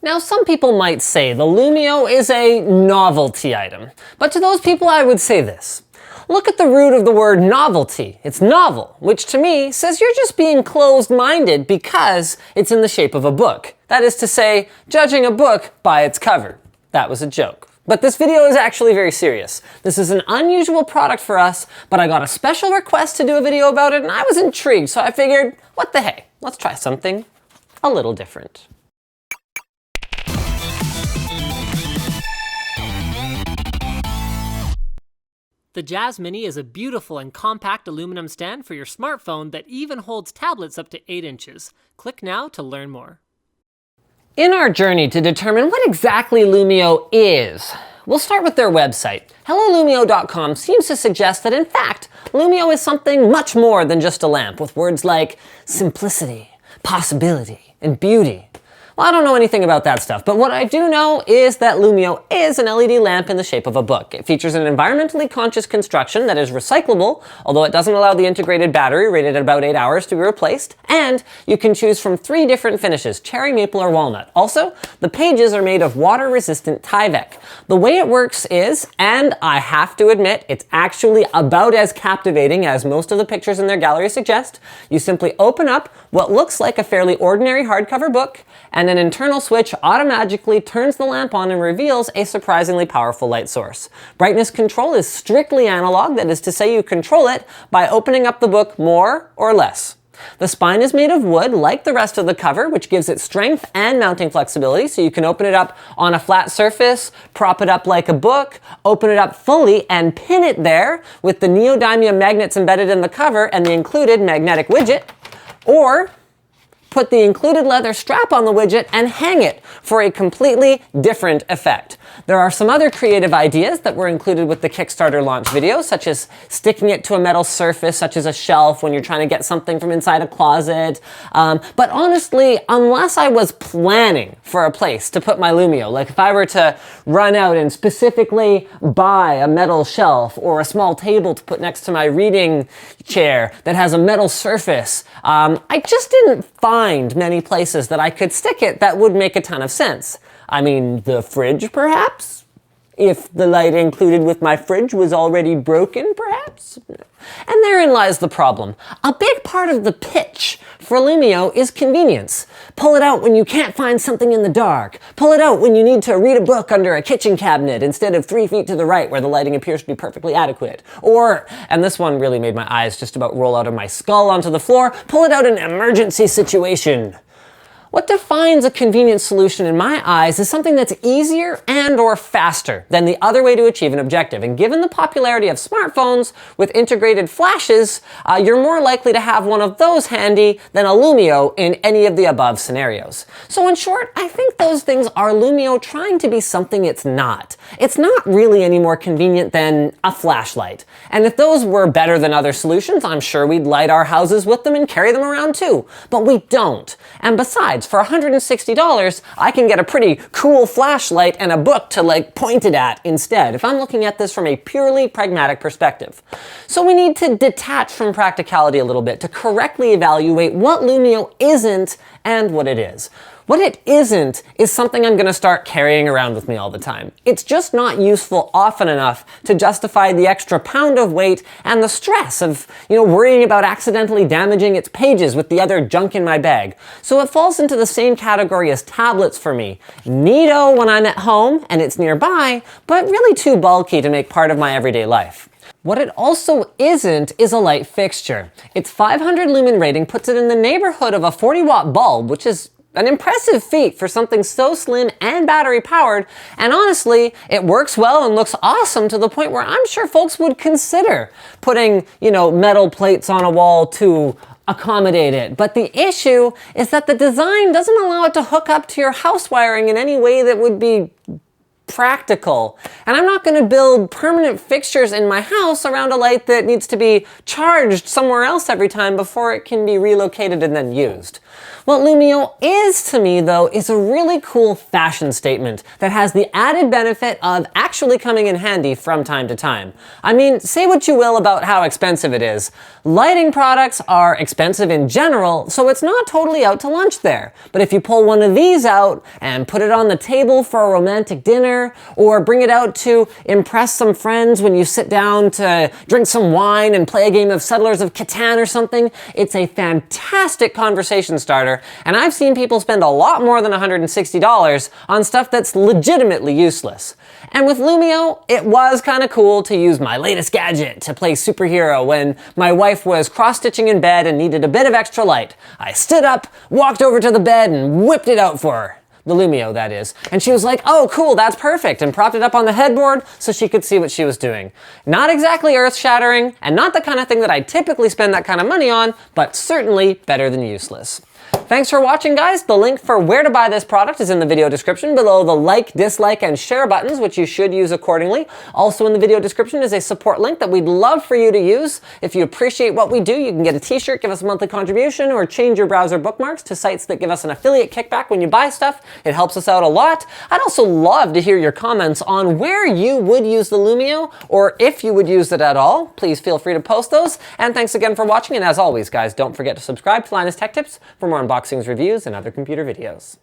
Now, some people might say the Lumio is a novelty item, but to those people I would say this. Look at the root of the word novelty. It's novel, which to me says you're just being closed-minded because it's in the shape of a book. That is to say, judging a book by its cover. That was a joke. But this video is actually very serious. This is an unusual product for us, but I got a special request to do a video about it and I was intrigued, so I figured, what the hey, let's try something a little different. The Jazz Mini is a beautiful and compact aluminum stand for your smartphone that even holds tablets up to 8 inches. Click now to learn more. In our journey to determine what exactly Lumio is, we'll start with their website. HelloLumio.com seems to suggest that in fact, Lumio is something much more than just a lamp, with words like simplicity, possibility, and beauty. Well, I don't know anything about that stuff, but what I do know is that Lumio is an LED lamp in the shape of a book. It features an environmentally conscious construction that is recyclable, although it doesn't allow the integrated battery rated at about 8 hours to be replaced, and you can choose from 3 different finishes, cherry, maple, or walnut. Also, the pages are made of water-resistant Tyvek. The way it works is, and I have to admit, it's actually about as captivating as most of the pictures in their gallery suggest. You simply open up what looks like a fairly ordinary hardcover book, and an internal switch automatically turns the lamp on and reveals a surprisingly powerful light source. Brightness control is strictly analog, that is to say you control it by opening up the book more or less. The spine is made of wood, like the rest of the cover, which gives it strength and mounting flexibility, so you can open it up on a flat surface, prop it up like a book, open it up fully, and pin it there with the neodymium magnets embedded in the cover and the included magnetic widget, or put the included leather strap on the widget and hang it for a completely different effect. There are some other creative ideas that were included with the Kickstarter launch video, such as sticking it to a metal surface, such as a shelf when you're trying to get something from inside a closet. But honestly, unless I was planning for a place to put my Lumio, like if I were to run out and specifically buy a metal shelf or a small table to put next to my reading chair that has a metal surface, I just didn't find many places that I could stick it that would make a ton of sense. I mean, the fridge, perhaps? If the light included with my fridge was already broken, perhaps? And therein lies the problem. A big part of the pitch for Lumio is convenience. Pull it out when you can't find something in the dark. Pull it out when you need to read a book under a kitchen cabinet instead of 3 feet to the right where the lighting appears to be perfectly adequate. Or, and this one really made my eyes just about roll out of my skull onto the floor, pull it out in an emergency situation. What defines a convenient solution in my eyes is something that's easier and or faster than the other way to achieve an objective. And given the popularity of smartphones with integrated flashes, you're more likely to have one of those handy than a Lumio in any of the above scenarios. So in short, I think those things are Lumio trying to be something it's not. It's not really any more convenient than a flashlight. And if those were better than other solutions, I'm sure we'd light our houses with them and carry them around too. But we don't. And besides, for $160, I can get a pretty cool flashlight and a book to point it at instead, if I'm looking at this from a purely pragmatic perspective. So we need to detach from practicality a little bit to correctly evaluate what Lumio isn't and what it is. What it isn't is something I'm gonna start carrying around with me all the time. It's just not useful often enough to justify the extra pound of weight and the stress of, worrying about accidentally damaging its pages with the other junk in my bag. So it falls into the same category as tablets for me. Neato when I'm at home and it's nearby, but really too bulky to make part of my everyday life. What it also isn't is a light fixture. Its 500 lumen rating puts it in the neighborhood of a 40-watt bulb, which is an impressive feat for something so slim and battery powered, and honestly, it works well and looks awesome to the point where I'm sure folks would consider putting, metal plates on a wall to accommodate it. But the issue is that the design doesn't allow it to hook up to your house wiring in any way that would be practical. And I'm not going to build permanent fixtures in my house around a light that needs to be charged somewhere else every time before it can be relocated and then used. What Lumio is to me, though, is a really cool fashion statement that has the added benefit of actually coming in handy from time to time. I mean, say what you will about how expensive it is. Lighting products are expensive in general, so it's not totally out to lunch there. But if you pull one of these out and put it on the table for a romantic dinner, or bring it out to impress some friends when you sit down to drink some wine and play a game of Settlers of Catan or something, it's a fantastic conversation starter, and I've seen people spend a lot more than $160 on stuff that's legitimately useless. And with Lumio, it was kind of cool to use my latest gadget to play superhero when my wife was cross-stitching in bed and needed a bit of extra light. I stood up, walked over to the bed, and whipped it out for her. The Lumio, that is. And she was like, oh, cool, that's perfect, and propped it up on the headboard so she could see what she was doing. Not exactly earth-shattering, and not the kind of thing that I typically spend that kind of money on, but certainly better than useless. Thanks for watching, guys. The link for where to buy this product is in the video description below the like, dislike, and share buttons, which you should use accordingly. Also in the video description is a support link that we'd love for you to use. If you appreciate what we do, you can get a t-shirt, give us a monthly contribution, or change your browser bookmarks to sites that give us an affiliate kickback when you buy stuff. It helps us out a lot. I'd also love to hear your comments on where you would use the Lumio, or if you would use it at all. Please feel free to post those. And thanks again for watching, and as always, guys, don't forget to subscribe to Linus Tech Tips for more unboxings, reviews, and other computer videos.